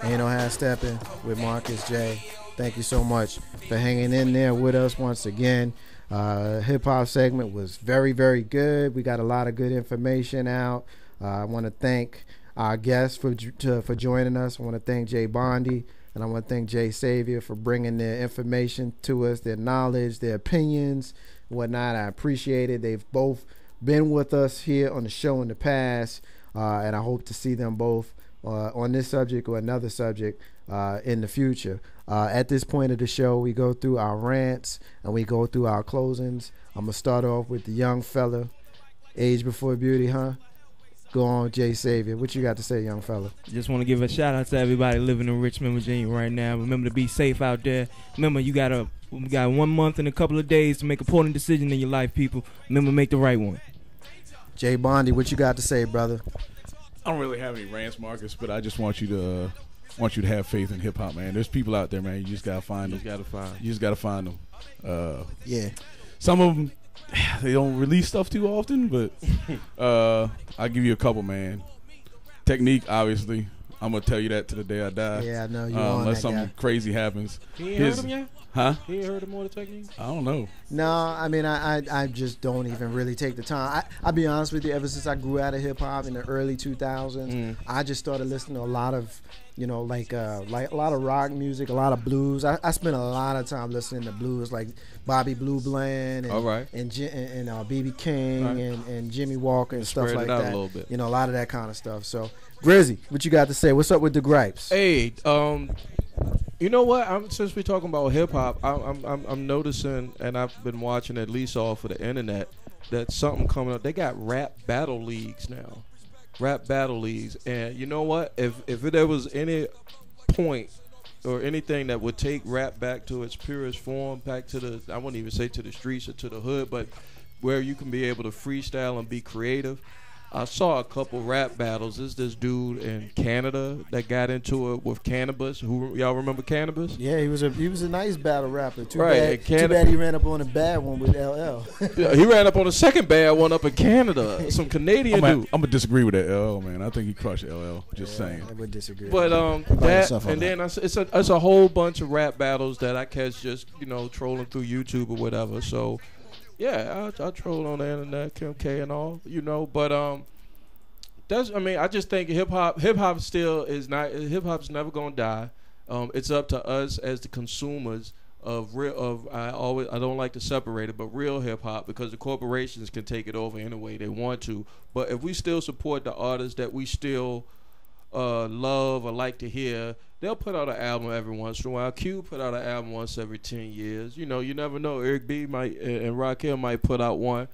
Ain't No Half Steppin with Marcus J. Thank you so much for hanging in there with us once again. Hip hop segment was very, very good. We got a lot of good information out. I want to thank our guests for joining us. I want to thank Jay Bondi, and I want to thank Jay Savior for bringing their information to us, their knowledge, their opinions, whatnot. I appreciate it. They've both been with us here on the show in the past, and I hope to see them both on this subject or another subject in the future. At this point of the show, we go through our rants and we go through our closings. I'm going to start off with the young fella, age before beauty, huh? Go on, Jay Savior. What you got to say, young fella? Just want to give a shout out to everybody living in Richmond, Virginia right now. Remember to be safe out there. Remember, we got 1 month and a couple of days to make an important decision in your life, people. Remember, make the right one. Jay Bondi, what you got to say, brother? I don't really have any rants, Marcus, but I just want you to have faith in hip hop, man. There's people out there, man. You just gotta find them. You just gotta find them. Yeah. Some of them, they don't release stuff too often, but I'll give you a couple, man. Technique, obviously. I'm gonna tell you that to the day I die. Yeah, I know you unless something crazy happens. You ain't heard him yet? Huh? You ain't heard of more of the technique? I don't know. No, I mean, I just don't even really take the time. I'll be honest with you, ever since I grew out of hip-hop in the early 2000s, I just started listening to a lot of, like a lot of rock music, a lot of blues. I spent a lot of time listening to blues, like Bobby Blue Bland and B.B. King and Jimmy Walker and stuff like that. A little bit. A lot of that kind of stuff. So, Grizzy, what you got to say? What's up with the gripes? Hey, you know what? Since we're talking about hip hop, I'm noticing, and I've been watching at least off of the internet, that something coming up. They got rap battle leagues now, and you know what? If there was any point or anything that would take rap back to its purest form, back to I wouldn't even say to the streets or to the hood, but where you can be able to freestyle and be creative. I saw a couple rap battles. There's this dude in Canada that got into it with Cannabis. Y'all remember Cannabis? Yeah, he was a nice battle rapper. Too right, bad he ran up on a bad one with LL. Yeah, he ran up on a second bad one up in Canada. Some Canadian dude. I'm gonna disagree with that LL, man. I think he crushed LL. Just saying. I would disagree. But then it's a whole bunch of rap battles that I catch just trolling through YouTube or whatever. So. Yeah, I troll on the internet, Kim K and all, but I just think hip hop still is not, hip hop's never gonna die. It's up to us as the consumers of I don't like to separate it, but real hip hop, because the corporations can take it over any way they want to. But if we still support the artists that we still love or like to hear, they'll put out an album every once in a while. Q put out an album once every 10 years. You never know. Eric B might and Raquel might put out one.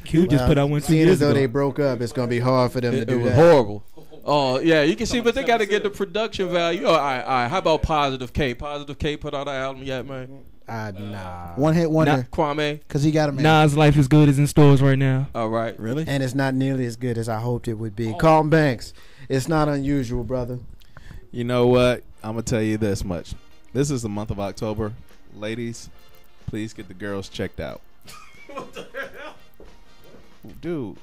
Q just put out one 2 years ago. As though they broke up, it's gonna be hard for them to do that. It was horrible. Oh yeah, you can see, but they got to get the production value. All right. How about Positive K? Positive K put out an album yet, man? Nah. One hit wonder. Kwame, because he got a man. Nas Life is Good is in stores right now. All right, really? And it's not nearly as good as I hoped it would be. Carlton Banks, it's not unusual, brother. You know what? I'm going to tell you this much. This is the month of October. Ladies, please get the girls checked out. What the hell? Dude,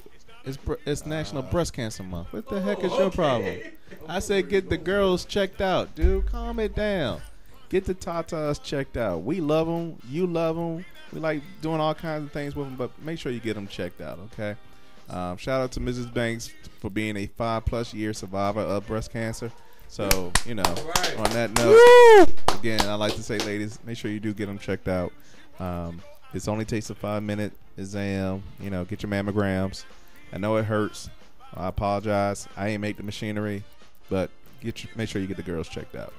it's National Breast Cancer Month. What the heck is your problem? I said get the girls checked out. Dude, calm it down. Get the tatas checked out. We love them. You love them. We like doing all kinds of things with them, but make sure you get them checked out, okay? Shout out to Mrs. Banks for being a 5+ year survivor of breast cancer. So, on that note, again, I like to say, ladies, make sure you do get them checked out. This only takes a 5-minute exam. Get your mammograms. I know it hurts. I apologize. I ain't make the machinery, but make sure you get the girls checked out.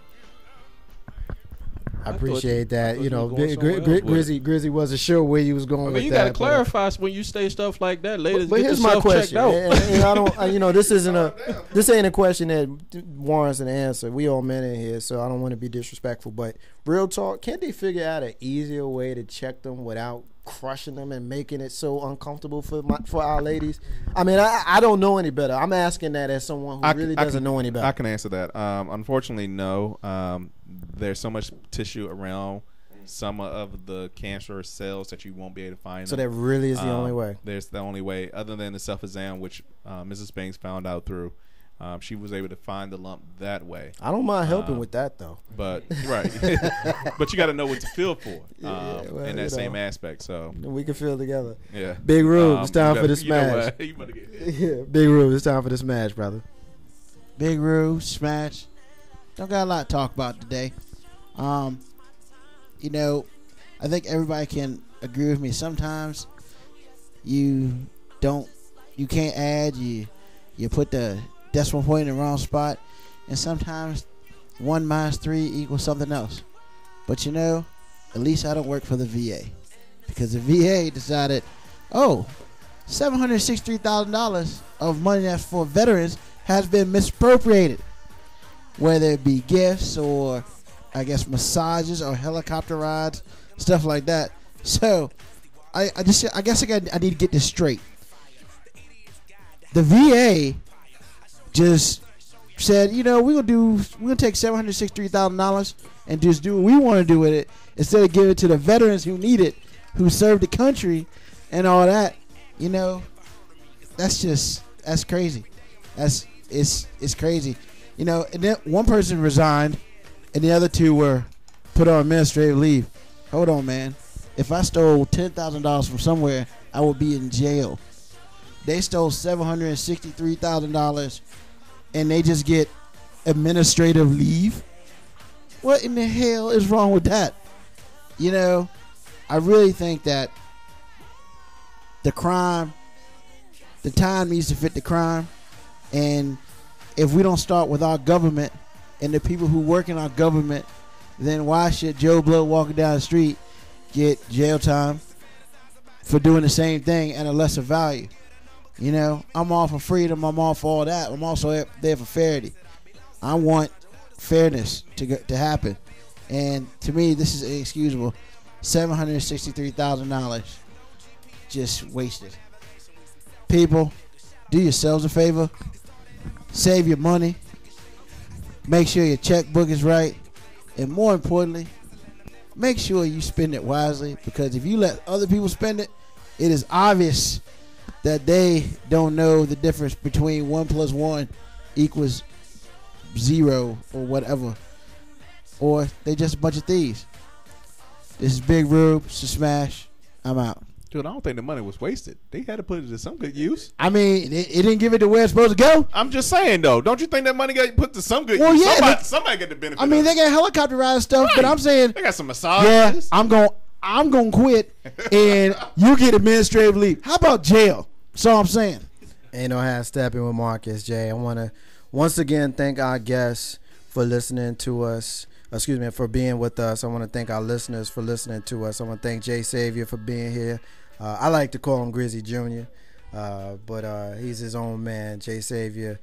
I appreciate that. Grizzy wasn't sure where you was going with that. You got to clarify when you say stuff like that, ladies. But here's my question. And I don't. This ain't a question that warrants an answer. We all men in here, so I don't want to be disrespectful. But real talk, can't they figure out an easier way to check them without crushing them and making it so uncomfortable for our ladies? I don't know any better. I'm asking that as someone who really doesn't know any better. I can answer that. Unfortunately, no. There's so much tissue around some of the cancerous cells that you won't be able to find. So that really is the only way. There's the only way, other than the self-exam, which Mrs. Banks found out through. She was able to find the lump that way. I don't mind helping with that though. But right, but you got to know what to feel for well, in that same aspect. So we can feel together. yeah, Big Rube, it's time for the smash. You better get Yeah, Big Rube, it's time for the smash, brother. Big Rube, smash. Don't got a lot to talk about today. You know, I think everybody can agree with me. Sometimes you can't add, you put the decimal point in the wrong spot, and sometimes 1 minus 3 equals something else. But you know, at least I don't work for the VA, because the VA decided, $763,000 of money that's for veterans has been misappropriated, whether it be gifts or I guess massages or helicopter rides, stuff like that. So I guess I need to get this straight. The VA just said, we're gonna take $763,000 and just do what we want to do with it, instead of giving it to the veterans who need it, who served the country and all that. That's crazy. It's crazy. And then one person resigned and the other two were put on administrative leave. Hold on, man. If I stole $10,000 from somewhere, I would be in jail. They stole $763,000 and they just get administrative leave? What in the hell is wrong with that? I really think that the time needs to fit the crime. And if we don't start with our government and the people who work in our government, then why should Joe Blow walking down the street get jail time for doing the same thing at a lesser value? I'm all for freedom. I'm all for all that. I'm also there for fairness. I want fairness to happen. And to me, this is inexcusable. $763,000 just wasted. People, do yourselves a favor. Save your money. Make sure your checkbook is right. And more importantly, make sure you spend it wisely, because if you let other people spend it, it is obvious that they don't know the difference between 1 + 1 equals 0 or whatever. Or they just a bunch of thieves. This is Big Rube, Smash. I'm out. Dude, I don't think the money was wasted. They had to put it to some good use. I mean, it didn't give it to where it's supposed to go. I'm just saying, though. Don't you think that money got put to some good use? Yeah, somebody got the benefit. I mean, they got helicopter ride stuff, right. But I'm saying they got some massages. Yeah, I'm going to quit, and you get administrative leave. How about jail? That's all I'm saying. Ain't no half stepping with Marcus J. I want to once again thank our guests for listening to us. For being with us. I want to thank our listeners for listening to us. I want to thank Jay Savior for being here. I like to call him Grizzy Jr., but he's his own man, Jay Savior.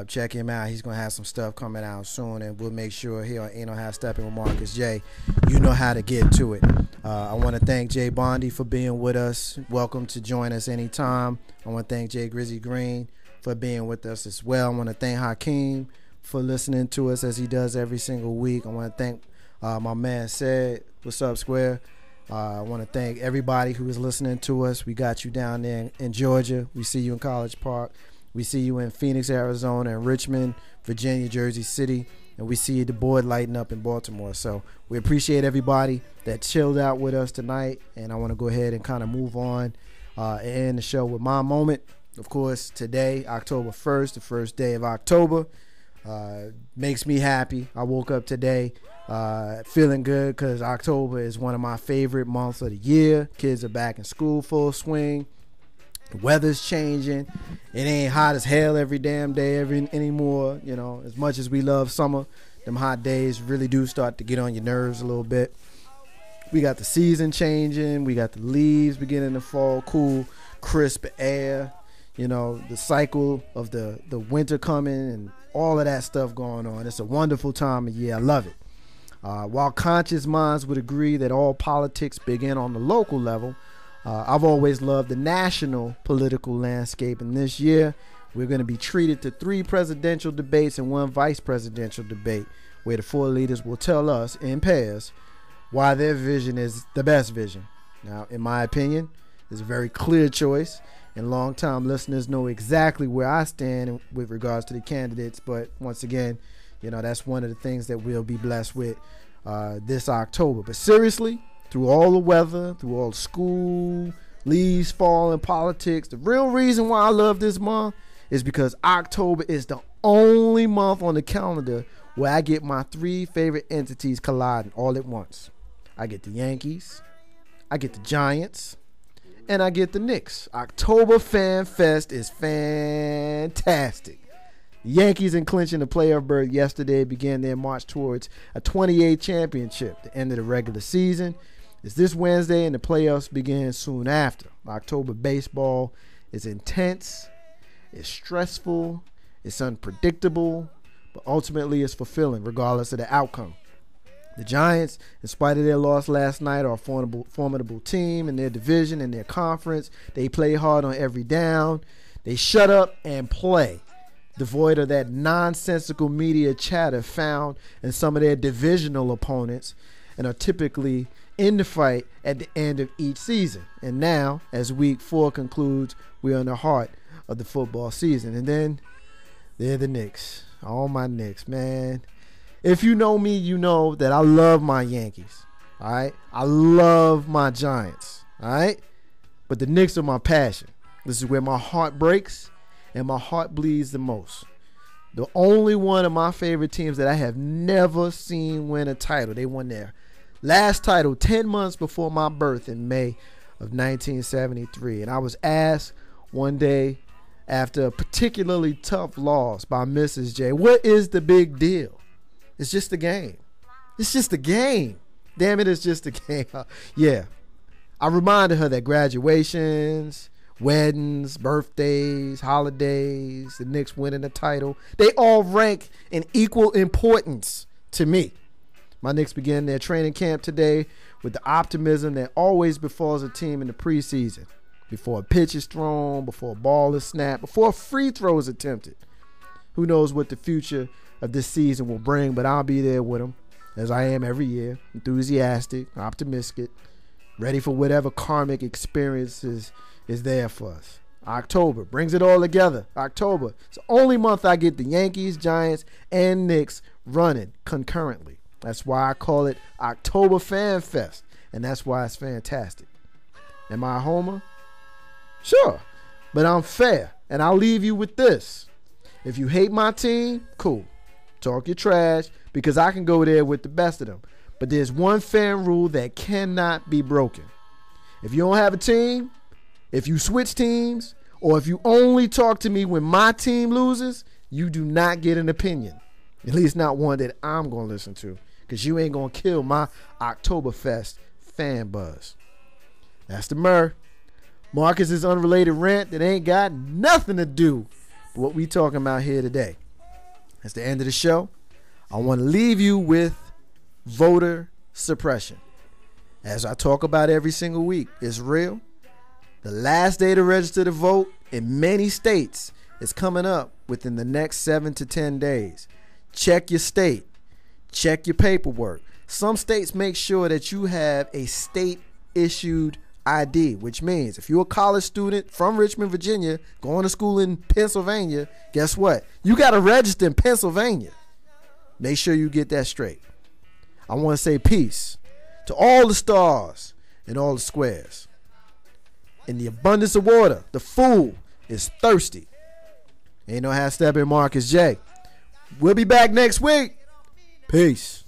Check him out. He's going to have some stuff coming out soon, and we'll make sure here on Ain't No Half Stepping with Marcus J, you know how to get to it. I want to thank Jay Bondi for being with us. Welcome to join us anytime. I want to thank Jay Grizzy Green for being with us as well. I want to thank Hakeem for listening to us as he does every single week. I want to thank my man Said. What's up, Square? I want to thank everybody who is listening to us. We got you down there in Georgia. We see you in College Park. We see you in Phoenix, Arizona, and Richmond, Virginia, Jersey City. And we see the board lighting up in Baltimore. So we appreciate everybody that chilled out with us tonight. And I want to go ahead and kind of move on and end the show with my moment. Of course, today, October 1st, the first day of October. Makes me happy. I woke up today feeling good because October is one of my favorite months of the year. Kids are back in school full swing. The weather's changing. It ain't hot as hell every damn day anymore. As much as we love summer, them hot days really do start to get on your nerves a little bit. We got the season changing. We got the leaves beginning to fall, cool, crisp air. The cycle of the winter coming and all of that stuff going on. It's a wonderful time of year. I love it. While conscious minds would agree that all politics begin on the local level, I've always loved the national political landscape. And this year, we're going to be treated to 3 presidential debates and 1 vice presidential debate, where the 4 leaders will tell us in pairs why their vision is the best vision. Now, in my opinion, it's a very clear choice. and longtime listeners know exactly where I stand with regards to the candidates. But once again, that's one of the things that we'll be blessed with this October. But seriously, through all the weather, through all the school, leaves falling, politics, the real reason why I love this month is because October is the only month on the calendar where I get my three favorite entities colliding all at once. I get the Yankees, I get the Giants, and I get the Knicks. October Fan Fest is fantastic. The Yankees, in clinching the playoff berth yesterday, began their march towards a 28th championship. The end of the regular season is this Wednesday, and the playoffs begin soon after. October baseball is intense, it's stressful, it's unpredictable, but ultimately it's fulfilling regardless of the outcome. The Giants, in spite of their loss last night, are a formidable team in their division, in their conference. They play hard on every down. They shut up and play, devoid of that nonsensical media chatter found in some of their divisional opponents, and are typically in the fight at the end of each season. And now, as week 4 concludes, we're in the heart of the football season. And then they're the Knicks. All my Knicks, man. If you know me, you know that I love my Yankees. All right? I love my Giants. All right? But the Knicks are my passion. This is where my heart breaks and my heart bleeds the most. The only one of my favorite teams that I have never seen win a title. They won their last title 10 months before my birth in May of 1973. And I was asked one day after a particularly tough loss by Mrs. J, what is the big deal? It's just a game. It's just a game. Damn it, it's just a game. Yeah. I reminded her that graduations, weddings, birthdays, holidays, the Knicks winning a title, they all rank in equal importance to me. My Knicks began their training camp today with the optimism that always befalls a team in the preseason. Before a pitch is thrown, before a ball is snapped, before a free throw is attempted. Who knows what the future of this season will bring, but I'll be there with them, as I am every year, enthusiastic, optimistic, ready for whatever karmic experiences is there for us. October brings it all together. October, it's the only month I get the Yankees, Giants, and Knicks running concurrently. That's why I call it October Fan Fest, and that's why it's fantastic. Am I a homer? Sure, but I'm fair, and I'll leave you with this. If you hate my team, cool. Talk your trash, because I can go there with the best of them. But there's one fan rule that cannot be broken. If you don't have a team, if you switch teams, or if you only talk to me when my team loses, you do not get an opinion. At least not one that I'm going to listen to, because you ain't going to kill my Oktoberfest fan buzz. That's the Murr. Marcus's unrelated rant that ain't got nothing to do with what we talking about here today. That's the end of the show. I want to leave you with voter suppression. As I talk about every single week, it's real. The last day to register to vote in many states is coming up within the next 7 to 10 days. Check your state. Check your paperwork. Some states make sure that you have a state-issued ID, which means if you're a college student from Richmond, Virginia, going to school in Pennsylvania, guess what? You got to register in Pennsylvania. Make sure you get that straight. I want to say peace to all the stars and all the squares. In the abundance of water, the fool is thirsty. Ain't no half stepping Marcus J. We'll be back next week. Peace.